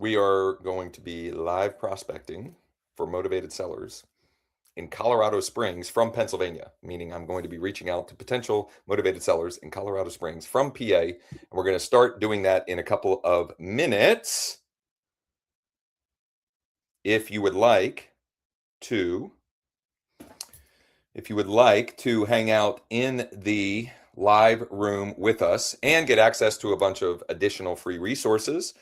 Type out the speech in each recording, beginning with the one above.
We are going to be live prospecting for motivated sellers in Colorado Springs from Pennsylvania, meaning I'm going to be reaching out to potential motivated sellers in Colorado Springs from PA, and we're going to start doing that in a couple of minutes. If you would like to hang out in the live room with us and get access to a bunch of additional free resources,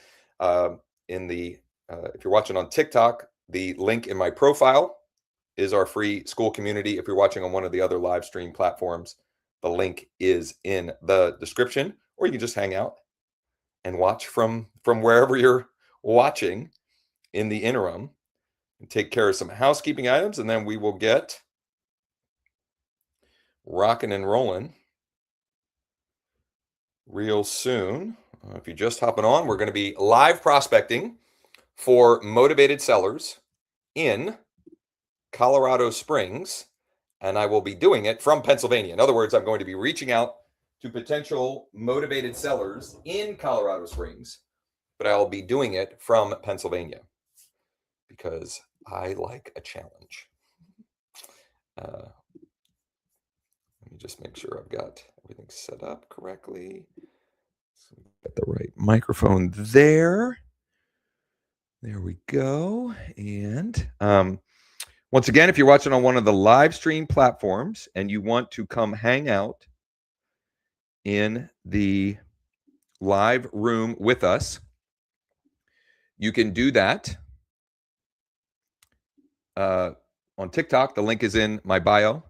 if you're watching on TikTok, the link in my profile is our free school community. If you're watching on one of the other live stream platforms, the link is in the description, or you can just hang out and watch from wherever you're watching in the interim and take care of some housekeeping items, and then we will get rocking and rolling real soon. If you're just hopping on, we're going to be live prospecting for motivated sellers in Colorado Springs, and I will be doing it from Pennsylvania. In other words, I'm going to be reaching out to potential motivated sellers in Colorado Springs, but I'll be doing it from Pennsylvania because I like a challenge. Let me just make sure I've got everything set up correctly. So we've got the right microphone there. There we go. And once again, if you're watching on one of the live stream platforms and you want to come hang out in the live room with us, you can do that on TikTok. The link is in my bio.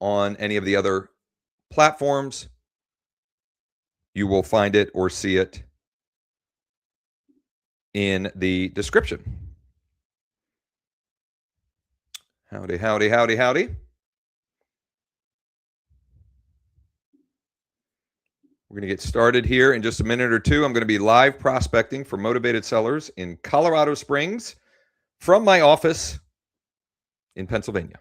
On any of the other platforms, you will find it or see it in the description. Howdy, howdy, howdy, howdy. We're going to get started here in just a minute or two. I'm going to be live prospecting for motivated sellers in Colorado Springs from my office in Pennsylvania.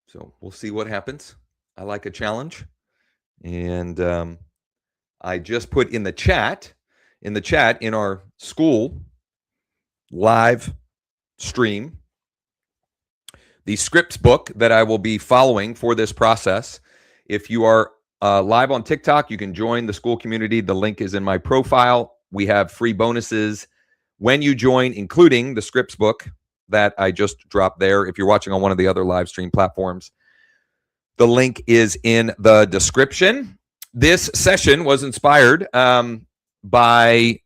So we'll see what happens. I like a challenge. And I just put in the chat in our school live stream, the scripts book that I will be following for this process. If you are live on TikTok, you can join the school community. The link is in my profile. We have free bonuses when you join, including the scripts book that I just dropped there. If you're watching on one of the other live stream platforms, the link is in the description. This session was inspired by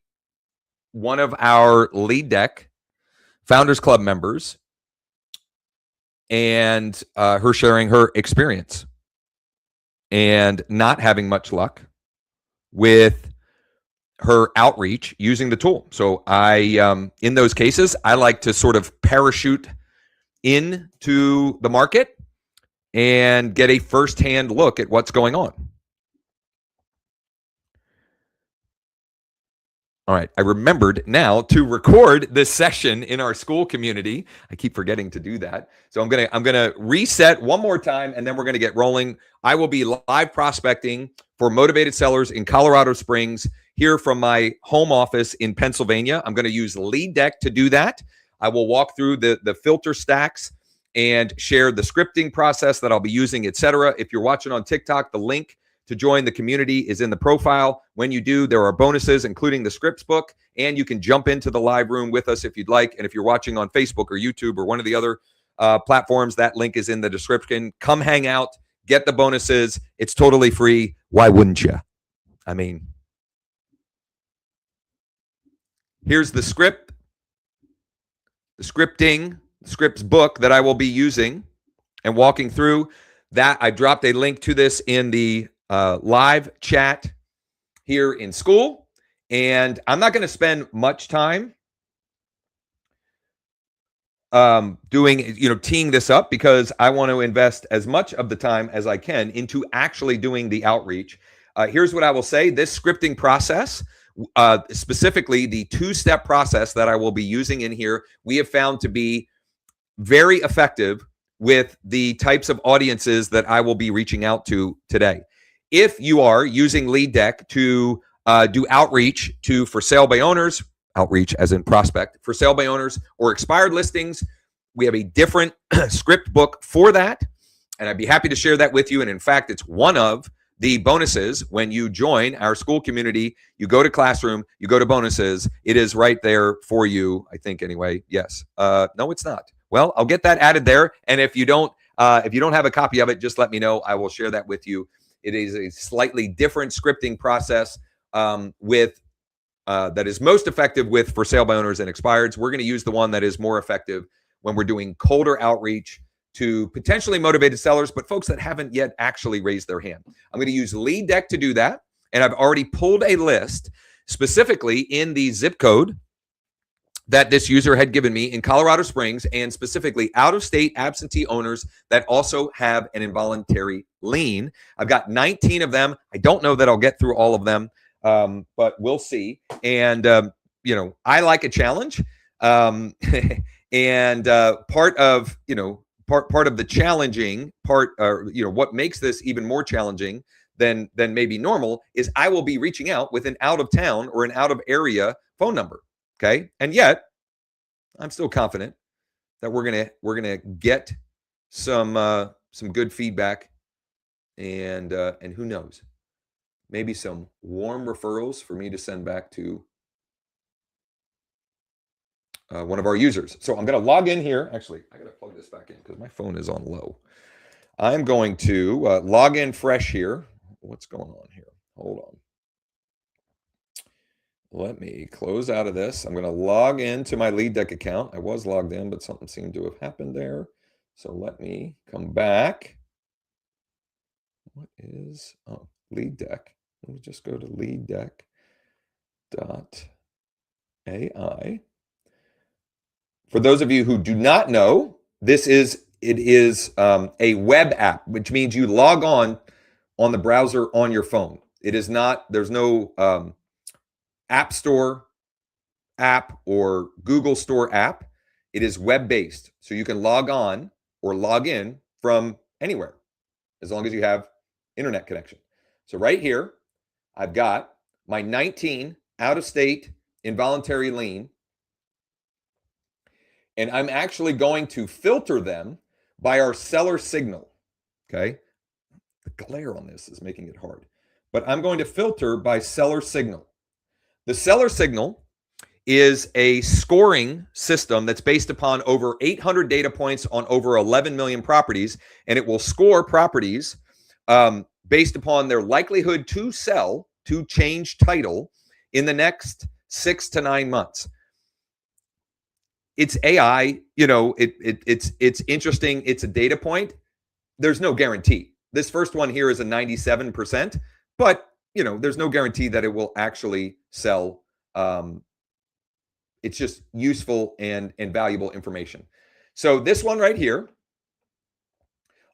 one of our Lead Deck Founders Club members and her sharing her experience and not having much luck with her outreach using the tool. So I, in those cases, I like to sort of parachute into the market and get a firsthand look at what's going on. All right, I remembered now to record this session in our school community. I keep forgetting to do that. So I'm gonna reset one more time, and then we're gonna get rolling. I will be live prospecting for motivated sellers in Colorado Springs here from my home office in Pennsylvania. I'm gonna use Lead Deck to do that. I will walk through the filter stacks and share the scripting process that I'll be using, etc. If you're watching on TikTok, the link to join the community is in the profile. When you do, there are bonuses, including the scripts book, and you can jump into the live room with us if you'd like. And if you're watching on Facebook or YouTube or one of the other platforms, that link is in the description. Come hang out, get the bonuses. It's totally free. Why wouldn't you? I mean, here's the script, the scripts book that I will be using and walking through. That I dropped a link to this in the live chat here in school, and I'm not going to spend much time teeing this up because I want to invest as much of the time as I can into actually doing the outreach. Here's what I will say. This scripting process, specifically the two-step process that I will be using in here, we have found to be very effective with the types of audiences that I will be reaching out to today. If you are using Lead Deck to do outreach to for sale by owners, outreach, as in prospect, for sale by owners or expired listings. We have a different script book for that, and I'd be happy to share that with you. And in fact, it's one of the bonuses when you join our school community. You go to Classroom, you go to bonuses. It is right there for you, I think, anyway. Yes. No, it's not. Well, I'll get that added there. And if you don't have a copy of it, just let me know. I will share that with you. It is a slightly different scripting process that is most effective with for sale by owners and expireds. We're going to use the one that is more effective when we're doing colder outreach to potentially motivated sellers, but folks that haven't yet actually raised their hand. I'm going to use Lead Deck to do that. And I've already pulled a list specifically in the zip code that this user had given me in Colorado Springs, and specifically out-of-state absentee owners that also have an involuntary lien. I've got 19 of them. I don't know that I'll get through all of them, but we'll see. And, I like a challenge. And part of the challenging part, what makes this even more challenging than maybe normal, is I will be reaching out with an out of town or an out of area phone number. Okay. And yet I'm still confident that we're going to get some good feedback, and who knows, maybe some warm referrals for me to send back to one of our users. So I'm going to log in here. Actually, I got to plug this back in because my phone is on low. I'm going to log in fresh here. What's going on here? Hold on. Let me close out of this. I'm going to log into my Lead Deck account. I was logged in, but something seemed to have happened there. So let me come back. What is, Lead Deck. Let me just go to leaddeck.ai. For those of you who do not know, it is a web app, which means you log on the browser on your phone. It is not, there's no App Store app or Google Store app. It is web-based. So you can log on or log in from anywhere as long as you have internet connection. So right here, I've got my 19 out-of-state involuntary lien, and I'm actually going to filter them by our seller signal. Okay. The glare on this is making it hard, but I'm going to filter by seller signal. The seller signal is a scoring system that's based upon over 800 data points on over 11 million properties, and it will score properties based upon their likelihood to sell, to change title in the next 6 to 9 months. It's AI, it's interesting. It's a data point. There's no guarantee. This first one here is a 97%, but there's no guarantee that it will actually sell. It's just useful and valuable information. So this one right here,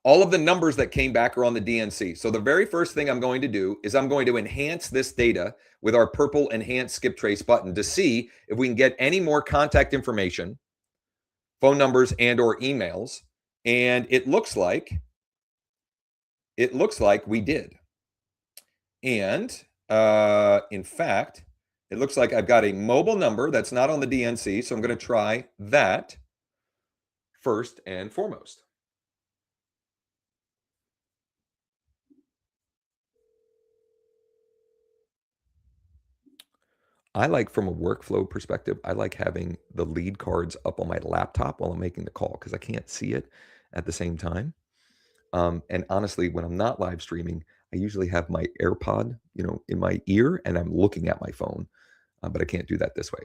all of the numbers that came back are on the DNC. So the very first thing I'm going to do is I'm going to enhance this data with our purple Enhance Skip Trace button to see if we can get any more contact information, phone numbers and or emails. And it looks like we did. And in fact, it looks like I've got a mobile number that's not on the DNC. So I'm going to try that first and foremost. I like, from a workflow perspective, I like having the lead cards up on my laptop while I'm making the call because I can't see it at the same time. And honestly, when I'm not live streaming, I usually have my AirPod, in my ear, and I'm looking at my phone, but I can't do that this way.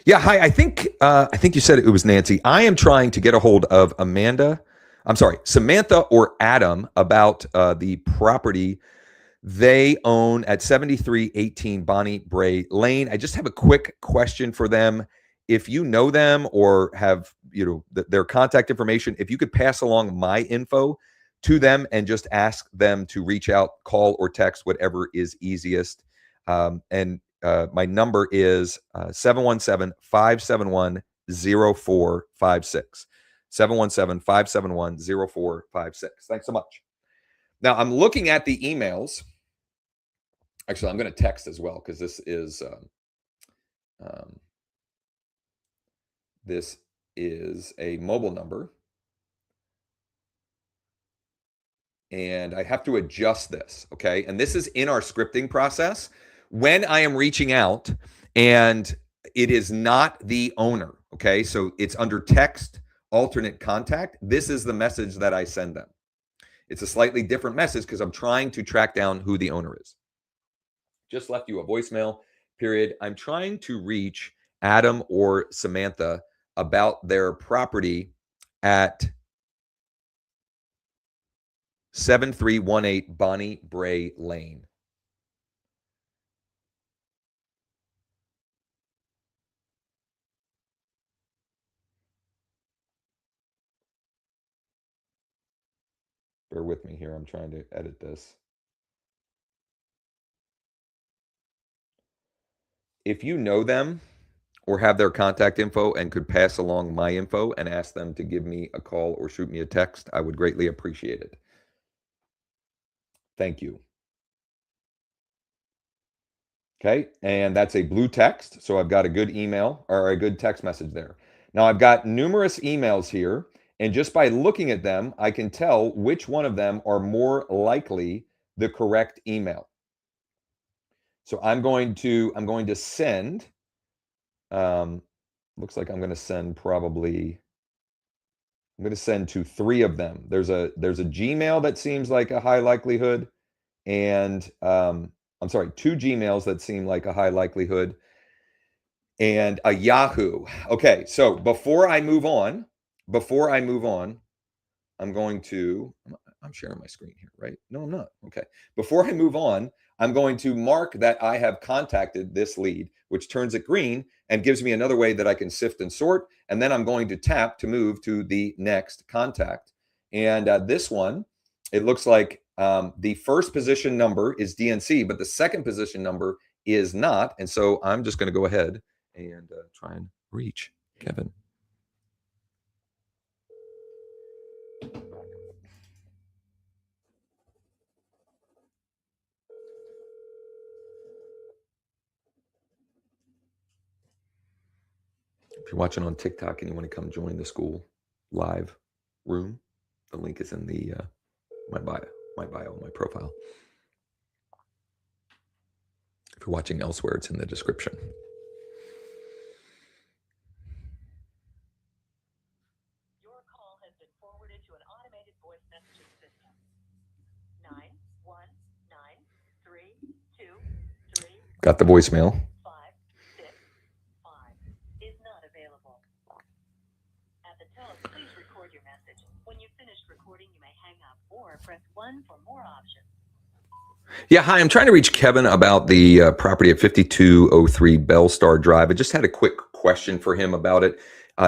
Yeah, hi. I think you said it was Nancy. I am trying to get a hold of Samantha or Adam about the property they own at 7318 Bonnie Bray Lane. I just have a quick question for them. If you know them or have their contact information, if you could pass along my info to them and just ask them to reach out, call or text, whatever is easiest. And my number is 717-571-0456. 717-571-0456. Thanks so much. Now I'm looking at the emails Actually, I'm going to text as well because this is a mobile number. And I have to adjust this, okay? And this is in our scripting process. When I am reaching out and it is not the owner, okay? So it's under text, alternate contact. This is the message that I send them. It's a slightly different message because I'm trying to track down who the owner is. Just left you a voicemail, period. I'm trying to reach Adam or Samantha about their property at 7318 Bonnie Bray Lane. Bear with me here. I'm trying to edit this. If you know them or have their contact info and could pass along my info and ask them to give me a call or shoot me a text, I would greatly appreciate it. Thank you. Okay, and that's a blue text. So I've got a good email or a good text message there. Now I've got numerous emails here, and just by looking at them, I can tell which one of them are more likely the correct email. So I'm going to send, looks like I'm going to send probably, I'm going to send to 3 of them. There's a Gmail that seems like a high likelihood, and I'm sorry, 2 Gmails that seem like a high likelihood, and a Yahoo. Okay, so before I move on, I'm going to, I'm sharing my screen here, right? No, I'm not. Okay. Before I move on, I'm going to mark that I have contacted this lead, which turns it green and gives me another way that I can sift and sort. And then I'm going to tap to move to the next contact. And this one, it looks like the first position number is DNC, but the second position number is not. And so I'm just going to go ahead and try and reach Kevin. If you're watching on TikTok and you want to come join the school live room, the link is in the my bio, my profile. If you're watching elsewhere, it's in the description. Your call has been forwarded to an automated voice messaging system. 9193223. Got the voicemail. 565 is not available. At the tone, please record your message. When you've finished recording, you may hang up or press 1 for more options. Yeah, hi. I'm trying to reach Kevin about the property at 5203 Bellstar Drive. I just had a quick question for him about it.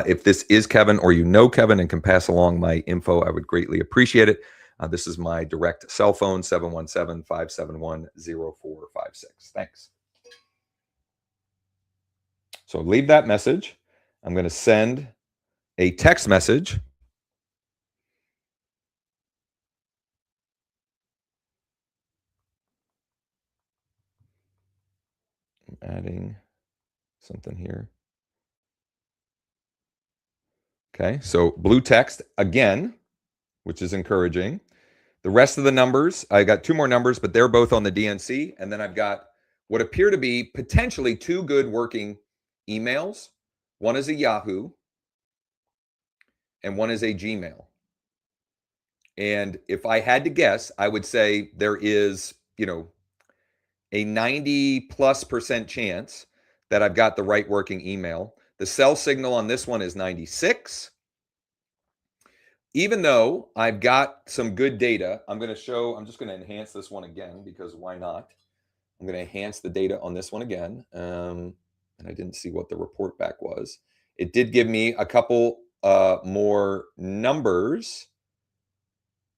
If this is Kevin or you know Kevin and can pass along my info, I would greatly appreciate it. This is my direct cell phone, 717-571-0456. Thanks. So leave that message. I'm going to send a text message. I'm adding something here. Okay, so blue text again, which is encouraging. The rest of the numbers, I got 2 more numbers, but they're both on the DNC. And then I've got what appear to be potentially 2 good working emails. One is a Yahoo and one is a Gmail. And if I had to guess, I would say there is, a 90+% chance that I've got the right working email. The cell signal on this one is 96. Even though I've got some good data, I'm just going to enhance this one again because why not? I'm going to enhance the data on this one again. And I didn't see what the report back was. It did give me a couple more numbers.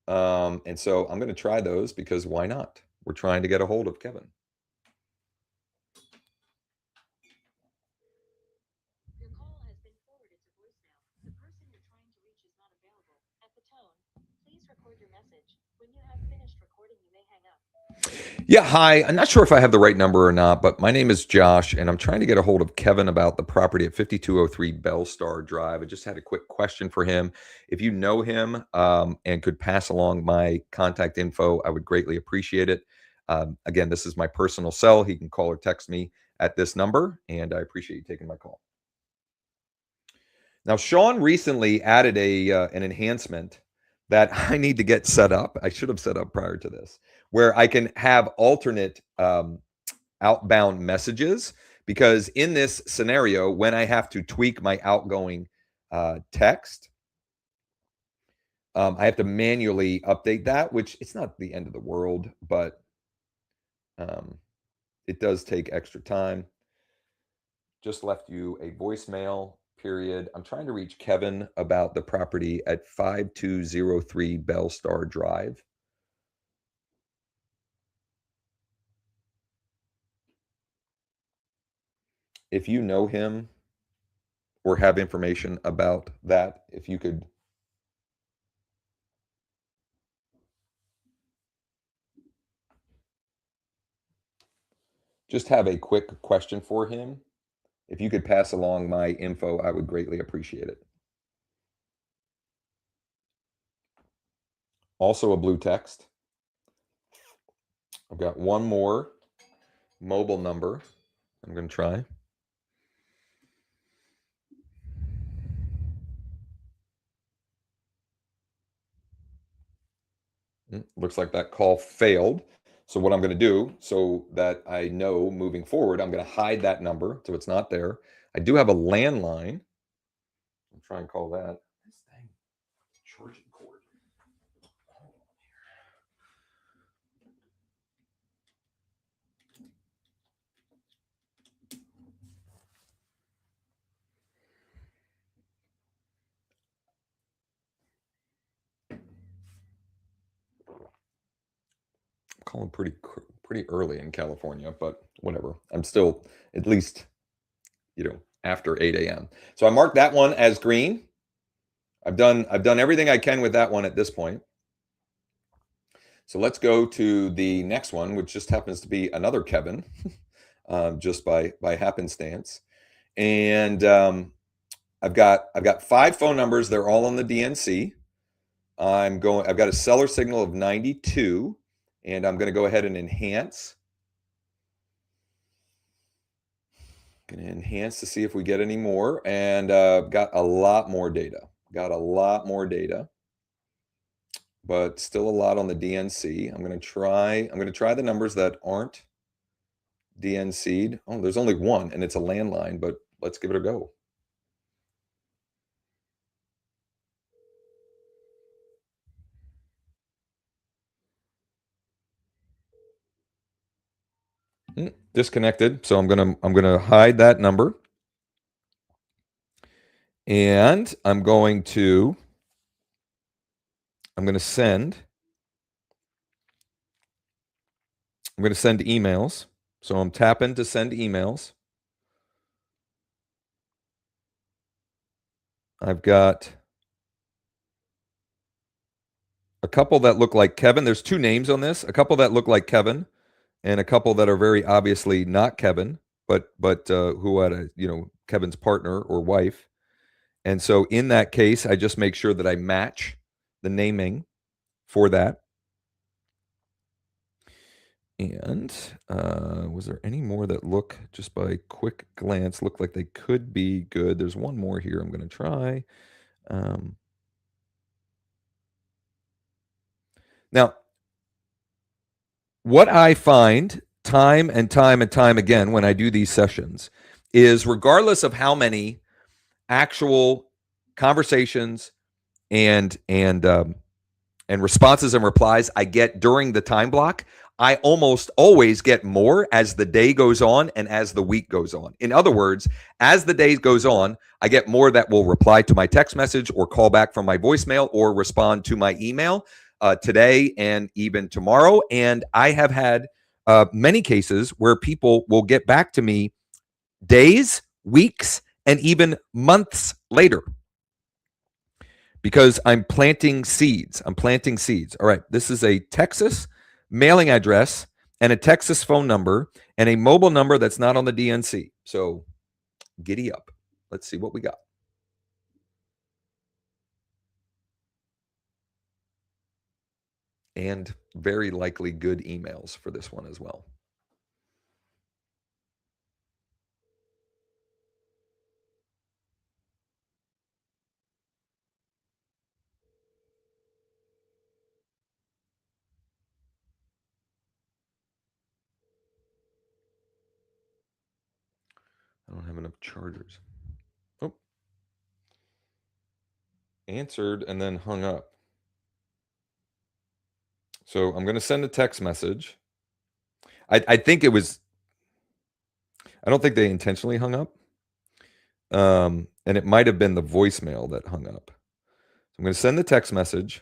And so I'm going to try those because why not? We're trying to get a hold of Kevin. Your call has been forwarded to voicemail. The person you're trying to reach is not available. At the tone, please record your message. When you have finished recording, you may hang up. Yeah, hi. I'm not sure if I have the right number or not, but my name is Josh, and I'm trying to get a hold of Kevin about the property at 5203 Bellstar Drive. I just had a quick question for him. If you know him and could pass along my contact info, I would greatly appreciate it. Again, this is my personal cell. He can call or text me at this number, and I appreciate you taking my call. Now, Sean recently added an enhancement that I need to get set up. I should have set up prior to this, where I can have alternate outbound messages. Because in this scenario, when I have to tweak my outgoing text, I have to manually update that, which it's not the end of the world, but it does take extra time. Just left you a voicemail, period. I'm trying to reach Kevin about the property at 5203 Bellstar Drive. If you know him or have information about that, if you could just have a quick question for him. If you could pass along my info, I would greatly appreciate it. Also a blue text. I've got one more mobile number I'm going to try. Looks like that call failed. So what I'm going to do so that I know moving forward, I'm going to hide that number so it's not there. I do have a landline. I'll try and call that. This thing, charging cord. I'm calling pretty early in California, but whatever. I'm still at least, after 8 a.m. So I marked that one as green. I've done everything I can with that one at this point. So let's go to the next one, which just happens to be another Kevin, just by happenstance. And I've got 5 phone numbers. They're all on the DNC. I've got a seller signal of 92, and I'm going to go ahead and enhance. Going to enhance to see if we get any more, and got a lot more data. But still a lot on the DNC. I'm going to try the numbers that aren't DNC'd. Oh, there's only one, and it's a landline, but let's give it a go. Disconnected. So I'm gonna hide that number, and I'm going to send. I'm going to send emails. So I'm tapping to send emails. I've got a couple that look like Kevin. There's 2 names on this. A couple that look like Kevin, and a couple that are very obviously not Kevin, but who had Kevin's partner or wife. And so in that case, I just make sure that I match the naming for that. And was there any more that look, just by quick glance, look like they could be good? There's one more here I'm going to try. Now, what I find time and time again when I do these sessions is, regardless of how many actual conversations and responses and replies I get during the time block, I almost always get more as the day goes on and as the week goes on. In other words, as the day goes on, I get more that will reply to my text message or call back from my voicemail or respond to my email today and even tomorrow. And I have had many cases where people will get back to me days, weeks, and even months later, because I'm planting seeds. All right, this is a Texas mailing address, and a Texas phone number and a mobile number that's not on the DNC. So giddy up. Let's see what we got. And very likely good emails for this one as well. I don't have enough chargers. Oh. Answered and then hung up. So I'm going to send a text message. I think it was, I don't think they intentionally hung up. And it might have been the voicemail that hung up. So I'm going to send the text message.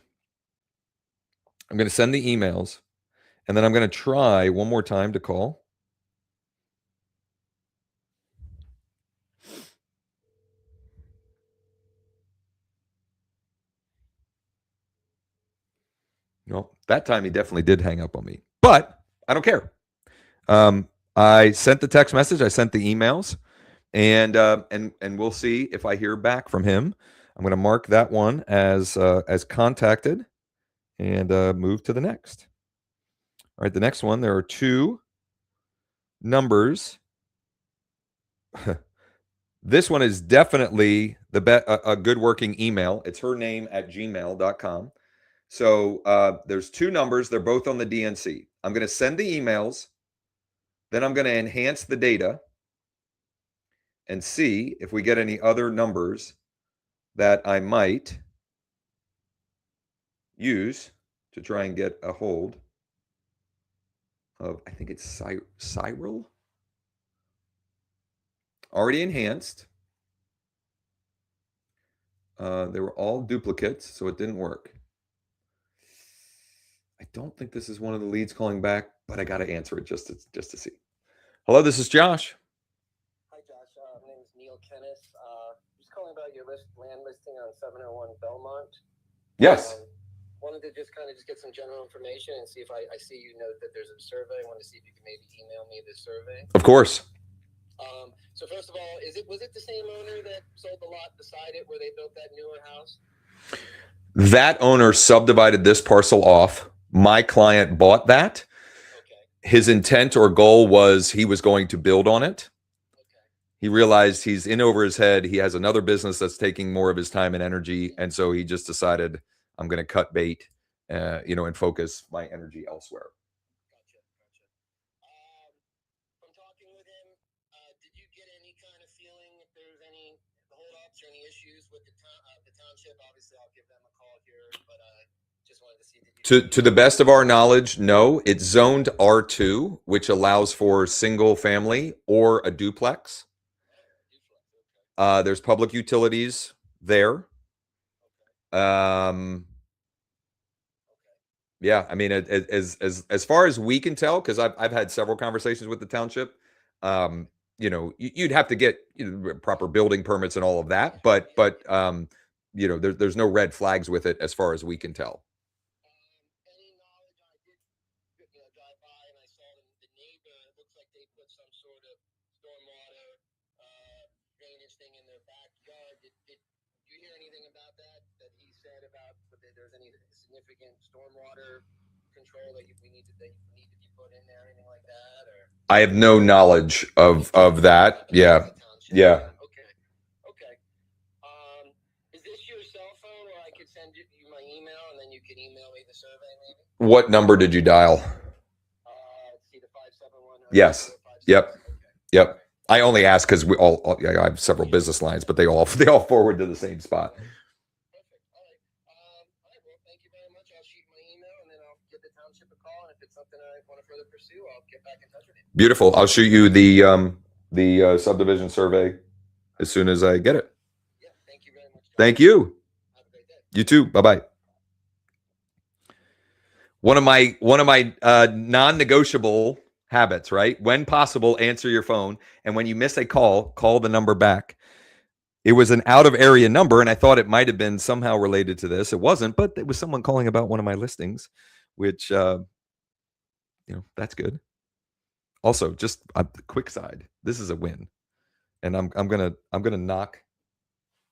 I'm going to send the emails. And then I'm going to try one more time to call. No, that time he definitely did hang up on me. But I don't care. I sent the text message. I sent the emails. And we'll see if I hear back from him. I'm going to mark that one as contacted and move to the next. All right, the next one, there are two numbers. This one is definitely a good working email. It's her name at gmail.com. So there's two numbers. They're both on the DNC. I'm going to send the emails. Then I'm going to enhance the data and see if we get any other numbers that I might use to try and get a hold of, I think it's Cyril. Already enhanced. They were all duplicates, so it didn't work. I don't think this is one of the leads calling back, but I got to answer it just to see. Hello, this is Josh. Hi, Josh. My name is Neil Kenneth. Just calling about your land listing on 701 Belmont. Yes. Wanted to just get some general information and see if I see you note that there's a survey. I wanted to see if you could maybe email me this survey. Of course. So first of all, was it the same owner that sold the lot beside it where they built that newer house? That owner subdivided this parcel off. My client bought that. Okay. His intent or goal was he was going to build on it. Okay. He realized he's in over his head. He has another business that's taking more of his time and energy. And so he just decided, I'm going to cut bait, and focus my energy elsewhere. Gotcha. From talking with him, did you get any kind of feeling if there's any holdups or any issues with the township? Obviously, I'll give them a call here, but just wanted to see. To the best of our knowledge, no. It's zoned R2, which allows for single family or a duplex. There's public utilities there. Yeah, I mean, as far as we can tell, because I've had several conversations with the township. You'd have to get proper building permits and all of that, but there's no red flags with it as far as we can tell. Any knowledge? I did, drive by and I saw the neighbor. It looks like they put some sort of stormwater drainage thing in their backyard. Did you hear anything about that? That he said about whether there's any significant stormwater control that we need to be put in there, anything like that? Or I have no knowledge of that. Yeah. Okay. Is this your cell phone, or I could send you my email and then you can email me the survey, maybe? What number did you dial? Let's see, the 571. Yes. Yep. Okay. Yep. I only ask because I have several business lines, but they all forward to the same spot. Perfect. All right. Well, thank you very much. I'll shoot my email and then I'll give the township a call. And if it's something I want to further pursue, I'll get back in touch with you. Beautiful. I'll shoot you the subdivision survey as soon as I get it. Yeah. Thank you very much. Thank you. Have a great day. You too. Bye-bye. One of my non-negotiable habits, right? When possible, answer your phone. And when you miss a call the number back. It was an out-of-area number, and I thought it might have been somehow related to this. It wasn't, but it was someone calling about one of my listings, which, that's good. Also, just a quick side. This is a win, and I'm gonna knock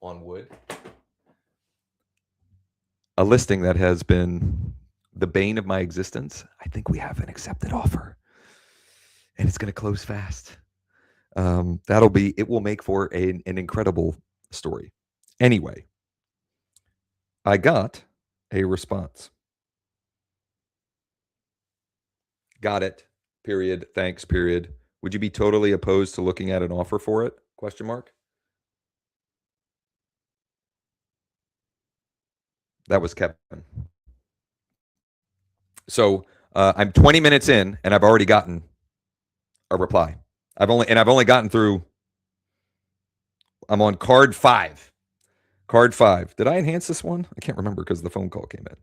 on wood. A listing that has been the bane of my existence. I think we have an accepted offer, and it's gonna close fast. It will make for an incredible story. Anyway, I got a response. Got it. Period. Thanks. Period. Would you be totally opposed to looking at an offer for it? Question mark. That was Kevin. So I'm 20 minutes in, and I've already gotten a reply. I've only gotten through. I'm on card 5. Card 5. Did I enhance this one? I can't remember because the phone call came in.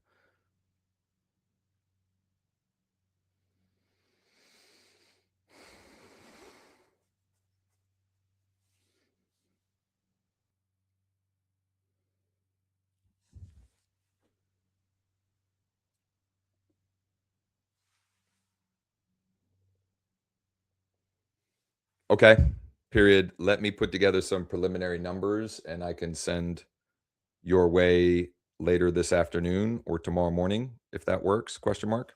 Okay. Period. Let me put together some preliminary numbers, and I can send your way later this afternoon or tomorrow morning, if that works? Question mark.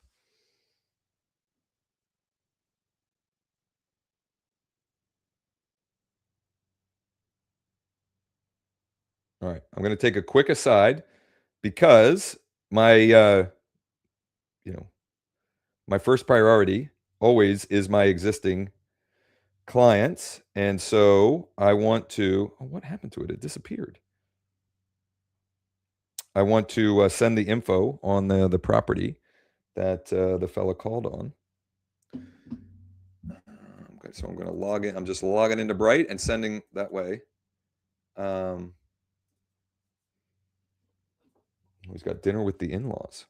All right. I'm going to take a quick aside because my my first priority always is my existing clients, and so I want to. Oh, what happened to it? It disappeared. I want to send the info on the property that the fella called on. Okay, so I'm going to log in. I'm just logging into Bright and sending that way. He's got dinner with the in-laws.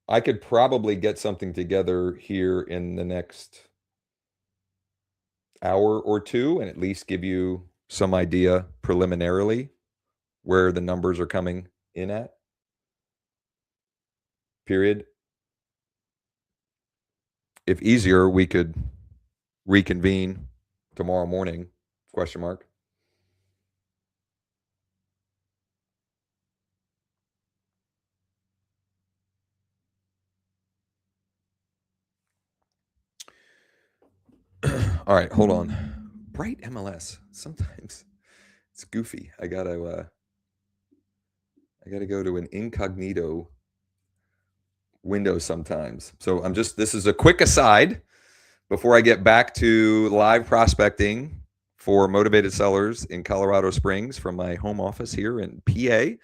I could probably get something together here in the next hour or two and at least give you some idea preliminarily where the numbers are coming in at. Period. If easier, we could reconvene tomorrow morning, question mark. All right, hold on. Bright MLS. Sometimes it's goofy. I gotta go to an incognito window sometimes. So this is a quick aside before I get back to live prospecting for motivated sellers in Colorado Springs from my home office here in PA.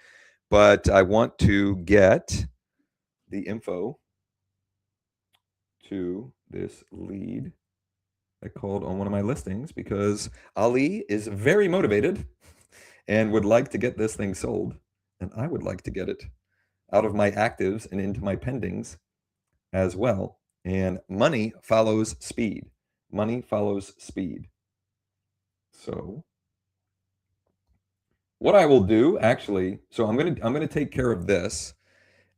But I want to get the info to this lead that called on one of my listings because Ali is very motivated and would like to get this thing sold. And I would like to get it out of my actives and into my pendings as well. And money follows speed. Money follows speed. So what I will do actually, so I'm gonna take care of this,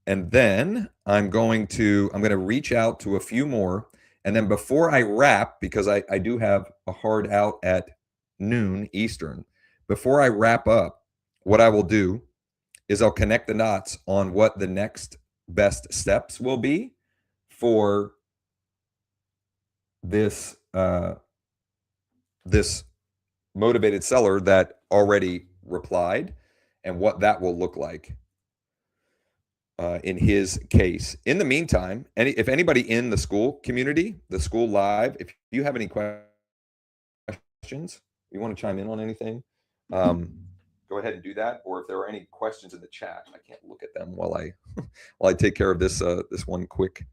and then I'm gonna reach out to a few more, and then before I wrap, because I do have a hard out at noon Eastern, before I wrap up, what I will do is I'll connect the dots on what the next best steps will be for this this motivated seller that already replied and what that will look like in his case. In the meantime, if anybody in the school community, the school live, if you have any questions, you want to chime in on anything, go ahead and do that. Or if there are any questions in the chat, I can't look at them while I take care of this this one quick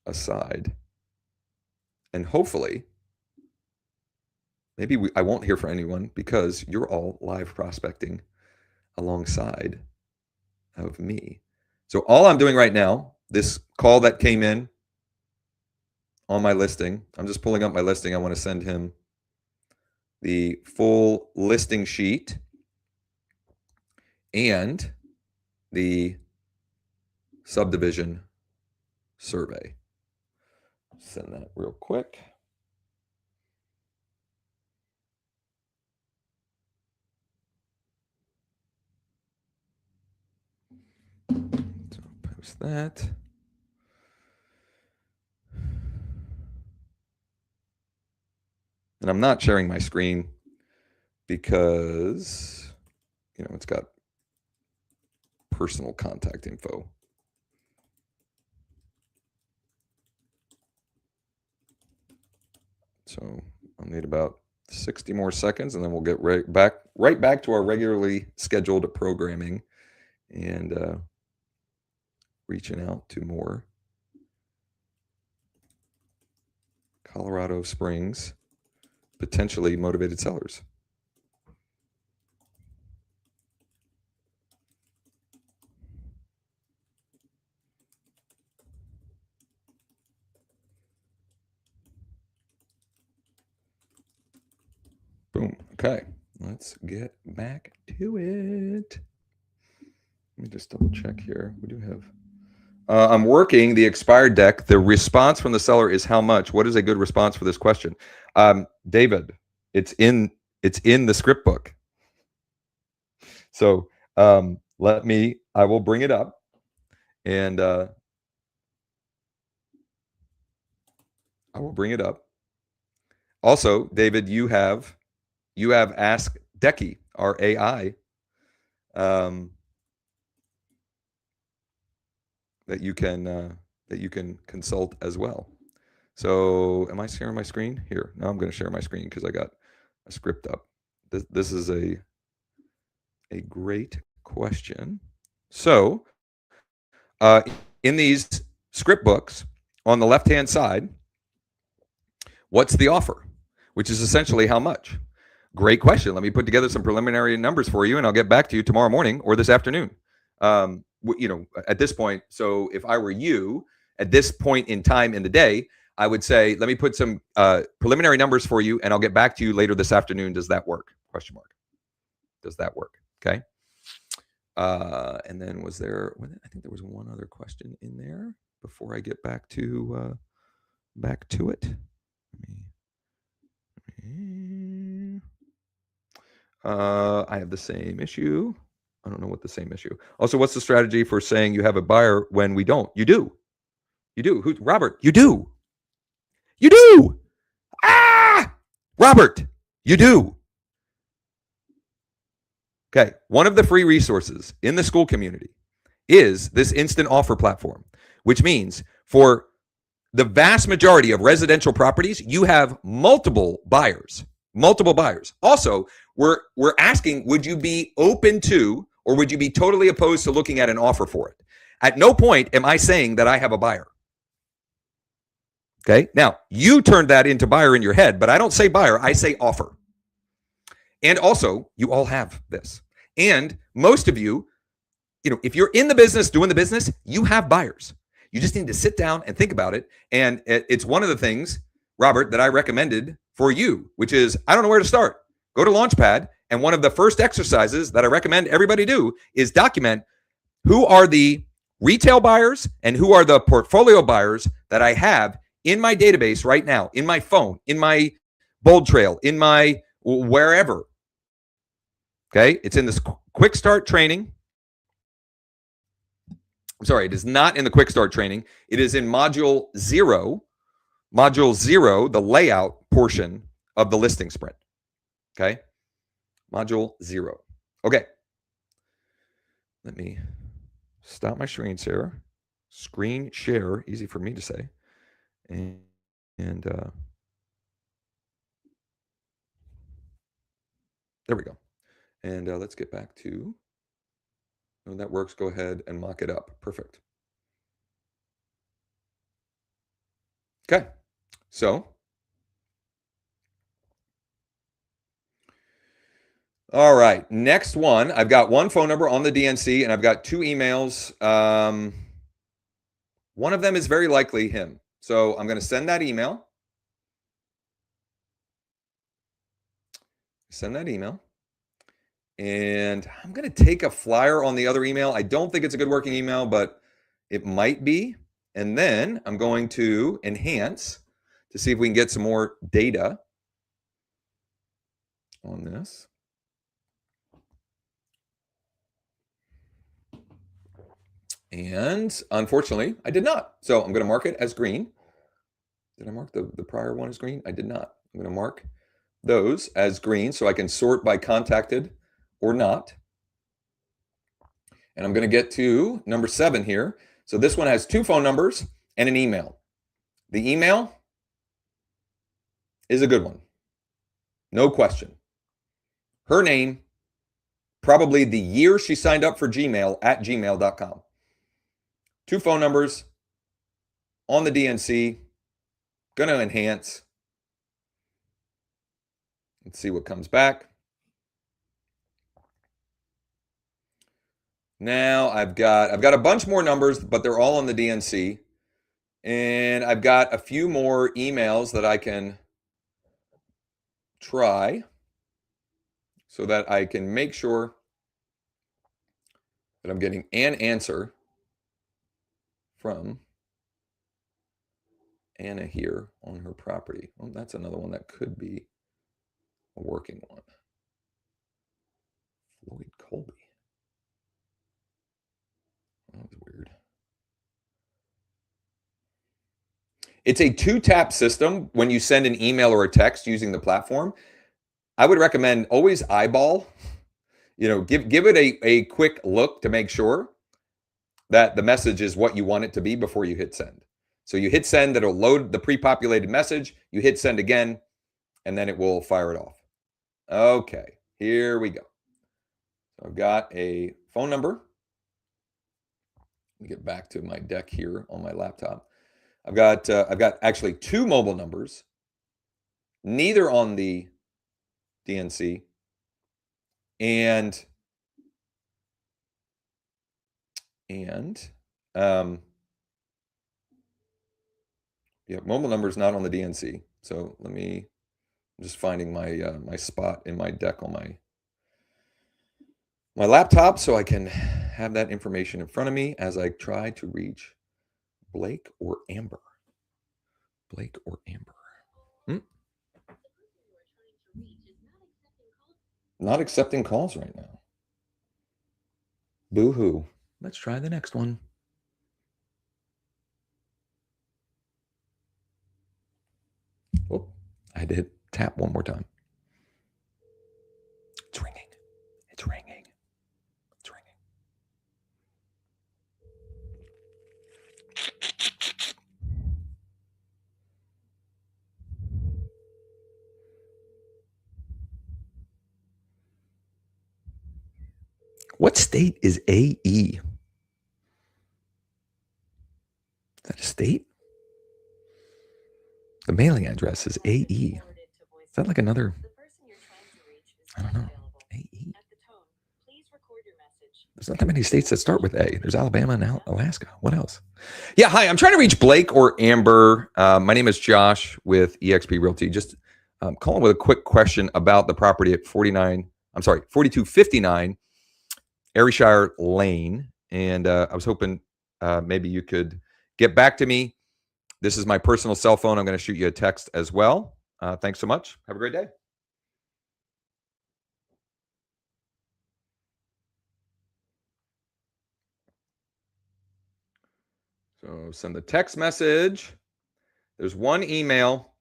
aside. And hopefully, maybe I won't hear from anyone because you're all live prospecting alongside of me. So all I'm doing right now, this call that came in on my listing, I'm just pulling up my listing. I want to send him the full listing sheet and the subdivision survey. Send that real quick. So post that. And I'm not sharing my screen because, it's got personal contact info. So I'll need about 60 more seconds, and then we'll get right back to our regularly scheduled programming and reaching out to more Colorado Springs potentially motivated sellers. Boom. Okay, let's get back to it. Let me just double check here. We do have. I'm working the expired deck. The response from the seller is how much? What is a good response for this question? David, it's in the script book. So I will bring it up, and I will bring it up. Also, David, you have Ask Decky, our AI, that you can consult as well. So am I sharing my screen here? No, I'm going to share my screen because I got a script up. This is a great question. So in these script books on the left-hand side, what's the offer, which is essentially how much? Great question. Let me put together some preliminary numbers for you, and I'll get back to you tomorrow morning or this afternoon. At this point, so if I were you at this point in time in the day, I would say, let me put some preliminary numbers for you, and I'll get back to you later this afternoon. Does that work? Question mark. Does that work? Okay. And then I think there was one other question in there before I get back to it. I have the same issue. I don't know what the same issue. Also, what's the strategy for saying you have a buyer when we don't? You do. Robert, you do. You do. Robert, you do. Okay. One of the free resources in the school community is this instant offer platform, which means for the vast majority of residential properties, you have multiple buyers. Also, we're asking, would you be open to, or would you be totally opposed to looking at an offer for it? At no point am I saying that I have a buyer. Okay. Now, you turned that into buyer in your head, but I don't say buyer, I say offer. And also, you all have this. And most of you, if you're in the business, doing the business, you have buyers. You just need to sit down and think about it. And it's one of the things, Robert, that I recommended for you, which is, I don't know where to start. Go to Launchpad. And one of the first exercises that I recommend everybody do is document who are the retail buyers and who are the portfolio buyers that I have in my database right now, in my phone, in my Bold Trail, in my wherever. Okay. It's in this quick start training. I'm sorry, it is not in the quick start training. It is in module 0, the layout portion of the listing sprint. Okay. Module 0. Okay. Let me stop my screen share. Screen share, easy for me to say. And there we go. And let's get back to, when that works, go ahead and mock it up. Perfect. Okay. So, all right. Next one, I've got one phone number on the DNC and I've got 2 emails. One of them is very likely him. So I'm going to send that email. And I'm going to take a flyer on the other email. I don't think it's a good working email, but It might be. And then I'm going to enhance to see if we can get some more data on this. And unfortunately, I did not. So I'm going to mark it as green. Did I mark the prior one as green? I did not. I'm going to mark those as green so I can sort by contacted or not. And I'm going to get to number 7 here. So this one has 2 phone numbers and an email. The email is a good one. No question. Her name, probably the year she signed up for Gmail at gmail.com. 2 phone numbers on the DNC. Going to enhance. Let's see what comes back. Now I've got a bunch more numbers, but they're all on the DNC. And I've got a few more emails that I can try so that I can make sure that I'm getting an answer from Anna here on her property. Well, that's another one that could be a working one. Floyd Colby. That was weird. It's a 2-tap system when you send an email or a text using the platform. I would recommend always eyeball, give it a quick look to make sure that the message is what you want it to be before you hit send. So you hit send, that'll load the pre-populated message. You hit send again, and then it will fire it off. Okay, here we go. So I've got a phone number. Let me get back to my deck here on my laptop. I've got actually 2 mobile numbers, neither on the DNC, and mobile number is not on the DNC. So I'm just finding my my spot in my deck on my laptop so I can have that information in front of me as I try to reach Blake or Amber. Blake or Amber. Not accepting calls right now. Boo-hoo. Let's try the next one. Oh, I did tap one more time. It's ringing. It's ringing. It's ringing. What state is AE? Is that a state? The mailing address is AE. Is that like another? I don't know. AE. There's not that many states that start with A. There's Alabama and Alaska. What else? Yeah, hi. I'm trying to reach Blake or Amber. My name is Josh with eXp Realty. Just calling with a quick question about the property at 4259 Ayrshire Lane. And I was hoping maybe you could get back to me. This is my personal cell phone. I'm going to shoot you a text as well. Thanks so much. Have a great day. So send the text message. There's one email.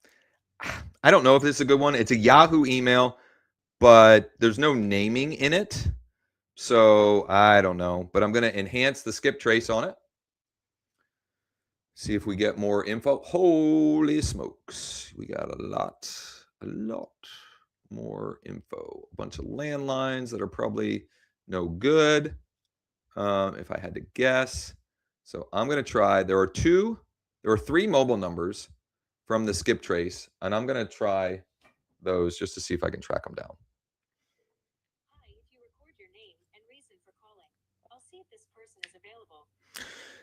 I don't know if this is a good one. It's a Yahoo email, but there's no naming in it. So I don't know, but I'm going to enhance the skip trace on it. See if we get more info. Holy smokes. We got a lot more info. A bunch of landlines that are probably no good, if I had to guess. So I'm going to try. There are 3 mobile numbers from the skip trace, and I'm going to try those just to see if I can track them down. Hi, if you record your name and reason for calling, I'll see if this person is available.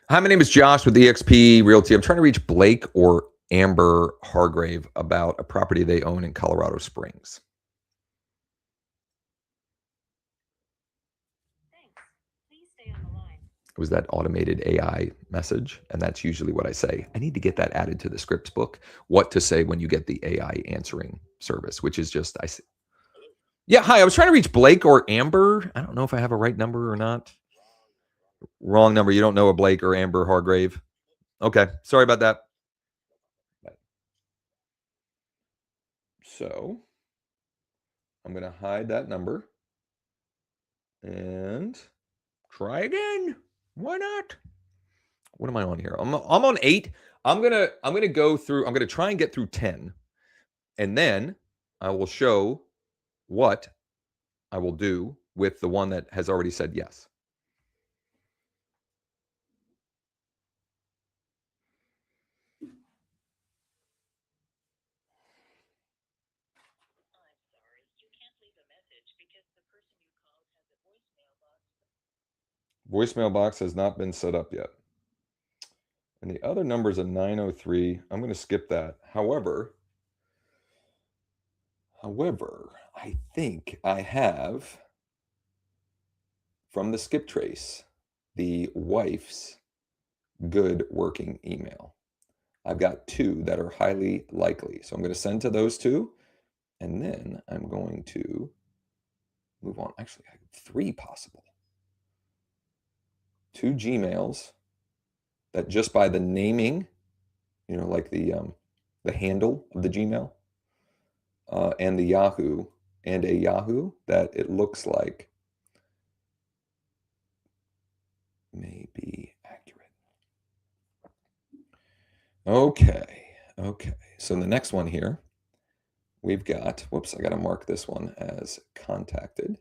Hi, my name is Josh with eXp Realty. I'm trying to reach Blake or Amber Hargrave about a property they own in Colorado Springs. Thanks. Please stay on the line. It was that automated AI message. And that's usually what I say. I need to get that added to the scripts book, what to say when you get the AI answering service, which is just, I say, yeah, hi, I was trying to reach Blake or Amber. I don't know if I have a right number or not. Wrong number. You don't know a Blake or Amber Hargrave. Okay, sorry about that. So I'm going to hide that number and try again. Why not? What am I on here? I'm on 8. I'm gonna go through. I'm gonna try and get through 10, and then I will show what I will do with the one that has already said yes. Voicemail box has not been set up yet. And the other number is a 903. I'm going to skip that. However, I think I have from the skip trace the wife's good working email. I've got 2 that are highly likely. So I'm going to send to those 2. And then I'm going to move on. Actually, I have 3 possible. 2 Gmails that just by the naming, like the handle of the Gmail, and the Yahoo, and a Yahoo that it looks like may be accurate. Okay. So the next one here, we've got, whoops, I got to mark this one as contacted.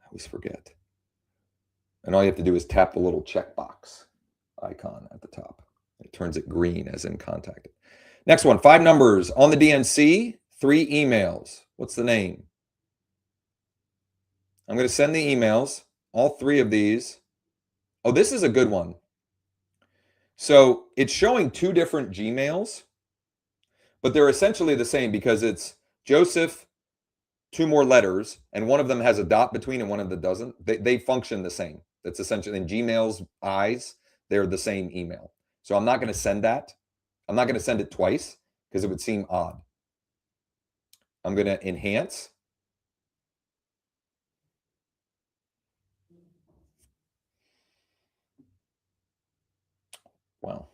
I always forget. And all you have to do is tap the little checkbox icon at the top. It turns it green as in contacted. Next one, 5 numbers on the DNC, 3 emails. What's the name? I'm going to send the emails, all 3 of these. Oh, this is a good one. So it's showing 2 different Gmails, but they're essentially the same because it's Joseph, 2 more letters, and one of them has a dot between and one of them doesn't. They function the same. That's essentially in Gmail's eyes, they're the same email. So I'm not going to send that. I'm not going to send it twice because it would seem odd. I'm going to enhance. Wow.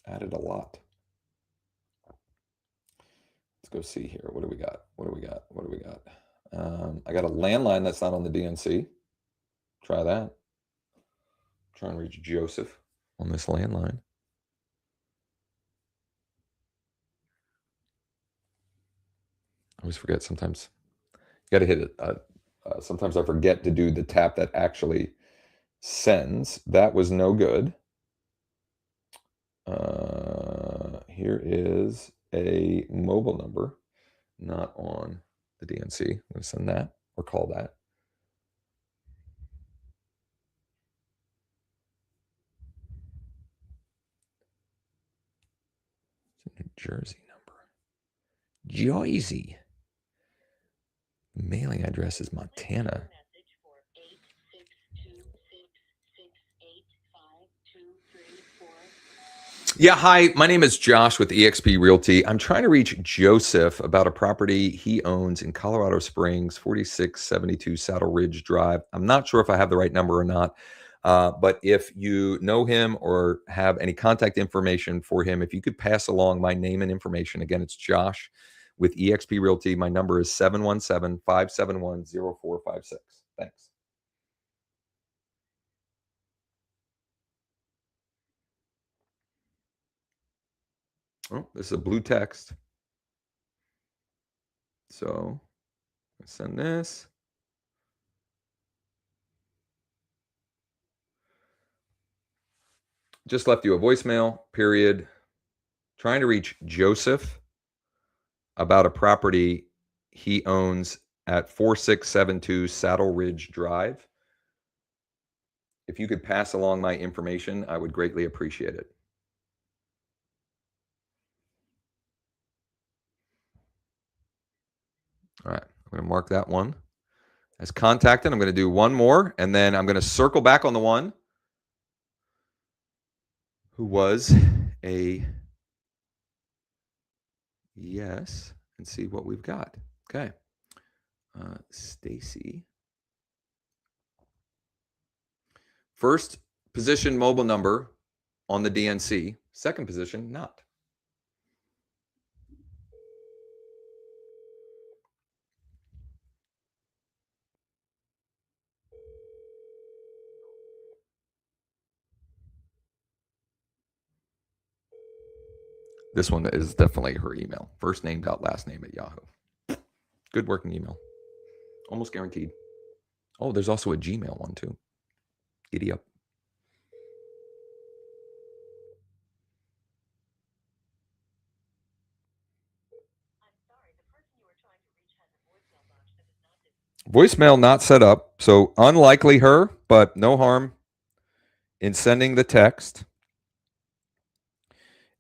Added a lot. Let's go see here. What do we got? I got a landline that's not on the DNC. Try that. Try and reach Joseph on this landline. I always forget sometimes. You got to hit it. Sometimes I forget to do the tap that actually sends. That was no good. Here is a mobile number, not on the DNC. I'm going to send that or call that. It's a New Jersey number. Jersey. Mailing address is Montana. Yeah, hi, my name is Josh with eXp Realty. I'm trying to reach Joseph about a property he owns in Colorado Springs, 4672 Saddle Ridge Drive. I'm not sure if I have the right number or not, but if you know him or have any contact information for him, if you could pass along my name and information. Again, it's Josh with eXp Realty. My number is 717-571-0456. Thanks. Oh, this is a blue text. So I send this. Just left you a voicemail, period. Trying to reach Joseph about a property he owns at 4672 Saddle Ridge Drive. If you could pass along my information, I would greatly appreciate it. All right, I'm going to mark that one as contacted. I'm going to do one more, and then I'm going to circle back on the one who was a yes, and see what we've got. Okay. Stacy. First position mobile number on the DNC. Second position, not. This one is definitely her email. First name dot last name at Yahoo. Good working email. Almost guaranteed. Oh, there's also a Gmail one too. Giddy up. Voicemail not set up, so unlikely her, but no harm in sending the text.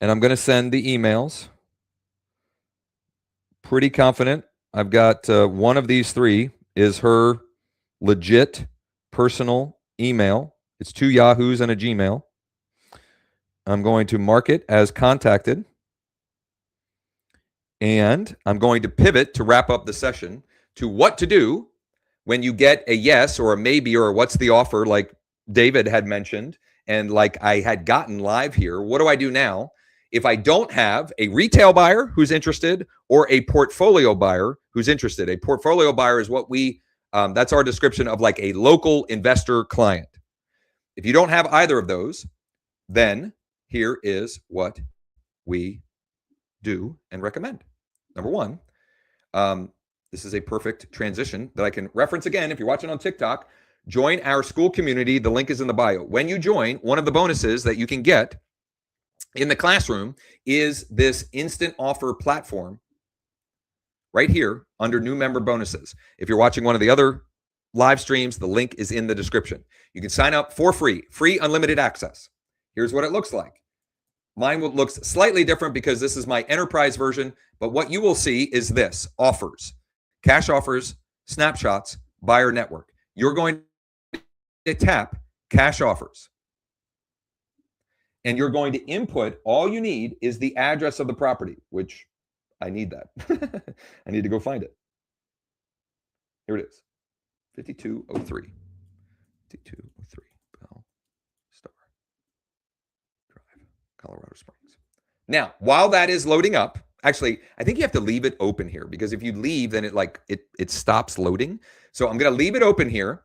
And I'm going to send the emails. Pretty confident. I've got one of these three is her legit personal email. It's 2 Yahoos and a Gmail. I'm going to mark it as contacted. And I'm going to pivot to wrap up the session to what to do when you get a yes or a maybe or what's the offer, like David had mentioned, and like I had gotten live here. What do I do now? If I don't have a retail buyer who's interested or a portfolio buyer who's interested. A portfolio buyer is what we, that's our description of like a local investor client. If you don't have either of those, then here is what we do and recommend. Number one, this is a perfect transition that I can reference again. If you're watching on TikTok, join our school community. The link is in the bio. When you join, one of the bonuses that you can get in the classroom is this instant offer platform right here under new member bonuses. If you're watching one of the other live streams, the link is in the description. You can sign up for free unlimited access. Here's what it looks like. Mine looks slightly different because this is my enterprise version, but what you will see is this: offers, cash offers, snapshots, buyer network. You're going to tap cash offers. And you're going to input, all you need is the address of the property, which I need that. I need to go find it. Here it is, 5203. 5203 Bell Star Drive, Colorado Springs. Now, while that is loading up, actually, I think you have to leave it open here because if you leave, then it stops loading. So I'm going to leave it open here.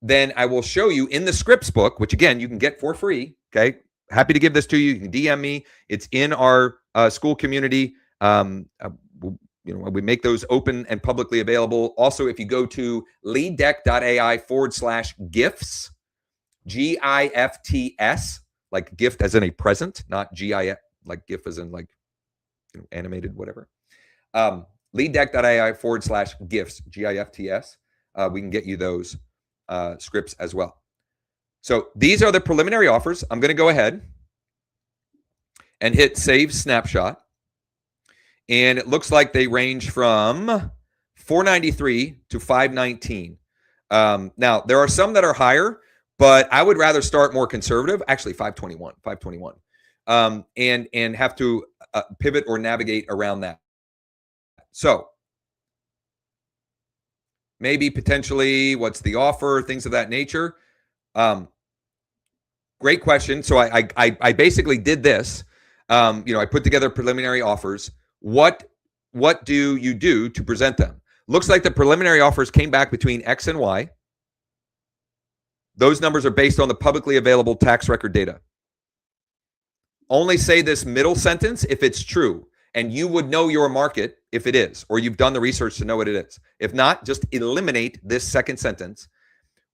Then I will show you in the scripts book, which again, you can get for free. Okay. Happy to give this to you. You can DM me. It's in our school community. We make those open and publicly available. Also, if you go to leaddeck.ai/gifts, GIFTS, like gift as in a present, not GIF, like GIF as in like animated, whatever. Leaddeck.ai/gifts, GIFTS. We can get you those scripts as well. So these are the preliminary offers. I'm going to go ahead and hit save snapshot. And it looks like they range from $493 to $519. Now, there are some that are higher, but I would rather start more conservative. Actually, $521. And have to pivot or navigate around that. So maybe potentially what's the offer, things of that nature. Great question. So I basically did this. I put together preliminary offers. What do you do to present them? Looks like the preliminary offers came back between X and Y. Those numbers are based on the publicly available tax record data. Only say this middle sentence if it's true, and you would know your market if it is, or you've done the research to know what it is. If not, just eliminate this second sentence.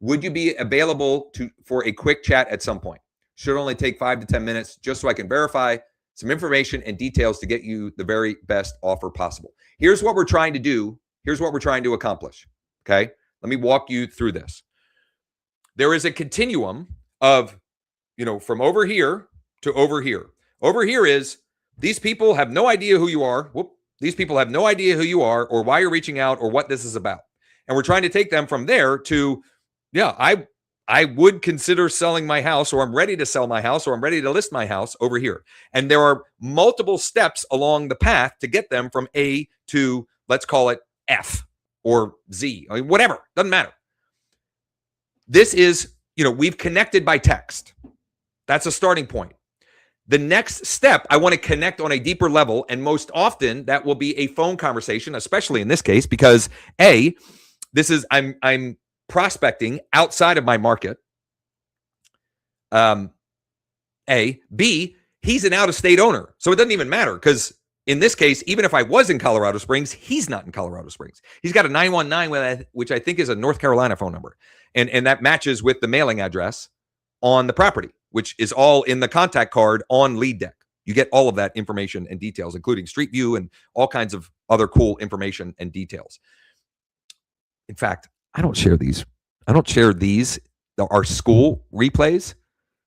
Would you be available for a quick chat at some point? Should only take 5 to 10 minutes just so I can verify some information and details to get you the very best offer possible. Here's what we're trying to do. Here's what we're trying to accomplish. Okay. Let me walk you through this. There is a continuum of, from over here to over here. Over here is these people have no idea who you are. These people have no idea who you are or why you're reaching out or what this is about. And we're trying to take them from there to, I I would consider selling my house, or I'm ready to sell my house, or I'm ready to list my house over here. And there are multiple steps along the path to get them from A to, let's call it F or Z, I mean, whatever, doesn't matter. This is, we've connected by text. That's a starting point. The next step, I want to connect on a deeper level, and most often that will be a phone conversation, especially in this case, because A, this is I'm prospecting outside of my market. A, B, he's an out-of-state owner, so it doesn't even matter, because in this case, even if I was in Colorado Springs, he's not in Colorado Springs. He's got a 919, which I think is a North Carolina phone number, and that matches with the mailing address on the property, which is all in the contact card on Lead Deck. You get all of that information and details, including Street View and all kinds of other cool information and details. In fact, I don't share these. Our school replays.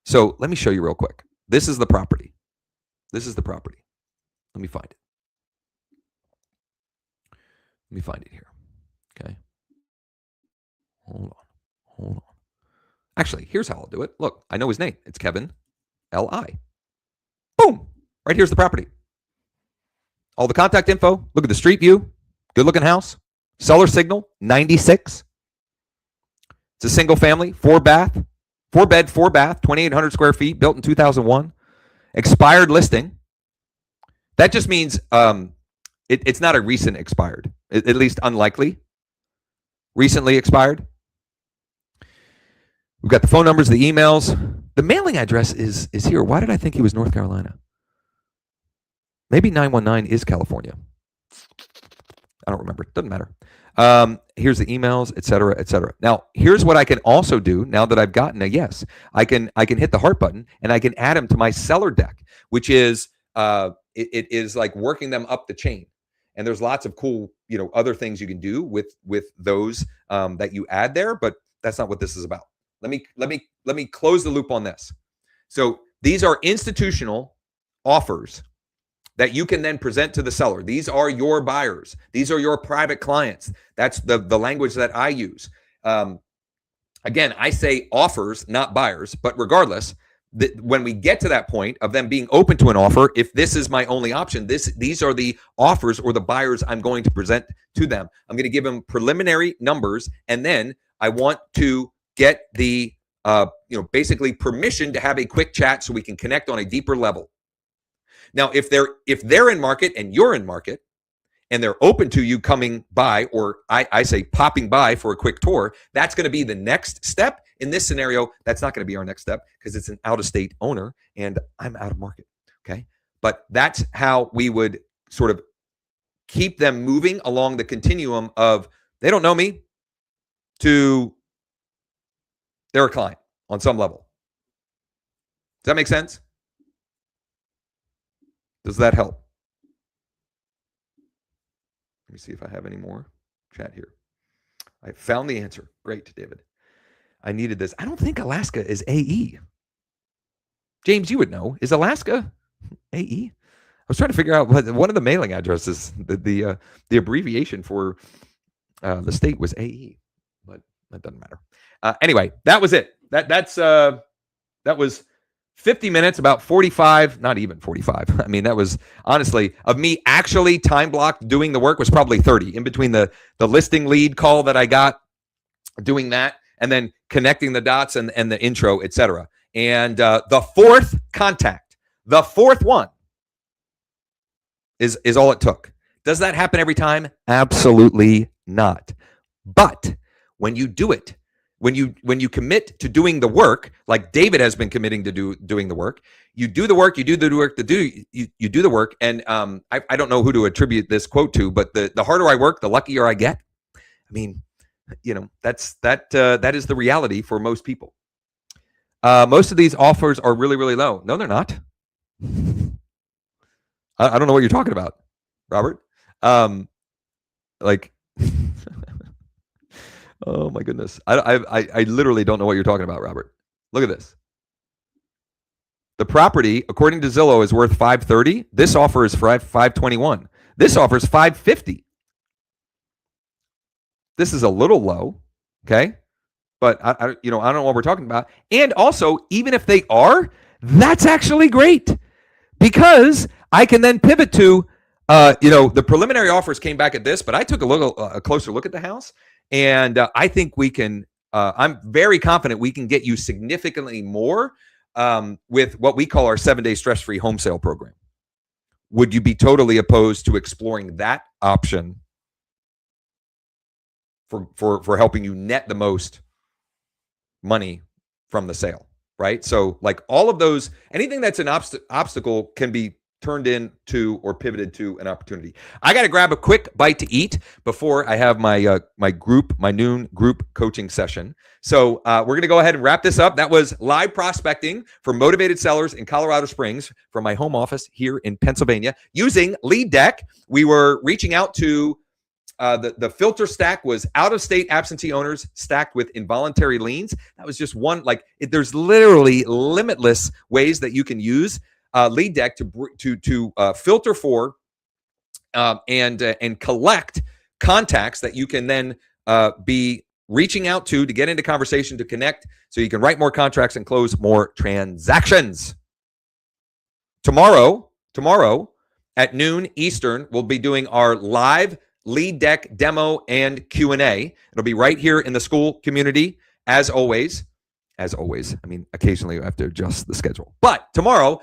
So let me show you real quick. This is the property. Let me find it here. Okay. Hold on. Actually, here's how I'll do it. Look, I know his name. It's Kevin L.I. Boom. Right here's the property. All the contact info. Look at the street view. Good looking house. Seller signal, 96. It's a single family, 4-bed, 4-bath, 2,800 square feet, built in 2001. Expired listing. That just means it's not a recent expired, at least unlikely. Recently expired. We've got the phone numbers, the emails. The mailing address is here. Why did I think he was North Carolina? Maybe 919 is California. I don't remember. Doesn't matter. Here's the emails, et cetera, et cetera. Now, here's what I can also do now that I've gotten a yes. I can hit the heart button and I can add them to my seller deck, which is it is like working them up the chain. And there's lots of cool, other things you can do with those that you add there, but that's not what this is about. Let me close the loop on this. So these are institutional offers that you can then present to the seller. These are your buyers. These are your private clients. That's the language that I use. Again, I say offers, not buyers, but regardless, when we get to that point of them being open to an offer, if this is my only option, these are the offers or the buyers I'm going to present to them. I'm going to give them preliminary numbers, and then I want to get the basically permission to have a quick chat so we can connect on a deeper level. Now, if they're in market and you're in market and they're open to you coming by, or I say popping by for a quick tour, that's going to be the next step. In this scenario, that's not going to be our next step because it's an out-of-state owner and I'm out of market. Okay. But that's how we would sort of keep them moving along the continuum of they don't know me to they're a client on some level. Does that make sense? Does that help? Let me see if I have any more chat here. I found the answer. Great, David. I needed this. I don't think Alaska is AE. James, you would know. Is Alaska AE? I was trying to figure out what one of the mailing addresses, the abbreviation for the state was AE, but that doesn't matter. Anyway, that was it. That was 50 minutes, about 45, not even 45. I mean, that was honestly of me actually time blocked doing the work was probably 30 in between the listing lead call that I got doing that and then connecting the dots and the intro, etc. And the fourth contact, the fourth one is all it took. Does that happen every time? Absolutely not. But when you do it, when you commit to doing the work, like David has been committing to doing the work, you do the work, you do the work. And I don't know who to attribute this quote to, but the harder I work, the luckier I get. I mean, that is the reality for most people. Most of these offers are really, really low. No, they're not. I don't know what you're talking about, Robert. Oh my goodness. I literally don't know what you're talking about, Robert. Look at this. The property, according to Zillow, is worth $530. This offer is for $521. This offer is $550. This is a little low. Okay. but I don't know what we're talking about. And also, even if they are, that's actually great because I can then pivot to, the preliminary offers came back at this, but I took a closer look at the house, and I think we can. I'm very confident we can get you significantly more with what we call our 7-day stress-free home sale program. Would you be totally opposed to exploring that option for helping you net the most money from the sale, right? So like all of those, anything that's an obstacle can be turned into or pivoted to an opportunity. I got to grab a quick bite to eat before I have my my noon group coaching session. So we're going to go ahead and wrap this up. That was live prospecting for motivated sellers in Colorado Springs from my home office here in Pennsylvania using Lead Deck. We were reaching out to the filter stack was out-of-state absentee owners stacked with involuntary liens. That was just one. There's literally limitless ways that you can use Lead Deck to filter for and collect contacts that you can then be reaching out to get into conversation, to connect, so you can write more contracts and close more transactions. Tomorrow at noon Eastern, we'll be doing our live Lead Deck demo and Q&A. It'll be right here in the school community, as always. I mean, occasionally you have to adjust the schedule. But tomorrow,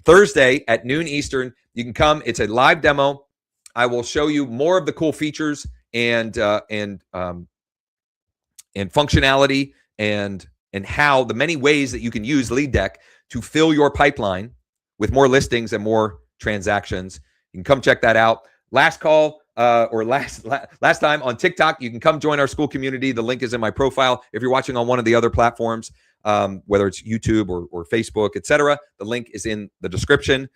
Thursday at noon Eastern, you can come. It's a live demo. I will show you more of the cool features and functionality and how the many ways that you can use Lead Deck to fill your pipeline with more listings and more transactions. You can come check that out. Last call. Last time on TikTok, you can come join our school community. The link is in my profile. If you're watching on one of the other platforms, whether it's YouTube or Facebook, etc., the link is in the description.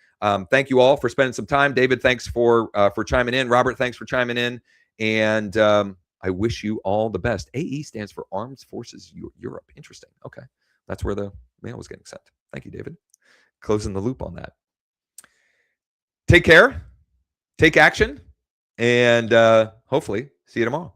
Thank you all for spending some time. David, thanks for chiming in. Robert, thanks for chiming in. And I wish you all the best. AE stands for Armed Forces Europe. Interesting. Okay. That's where the mail was getting sent. Thank you, David. Closing the loop on that. Take care. Take action. And hopefully see you tomorrow.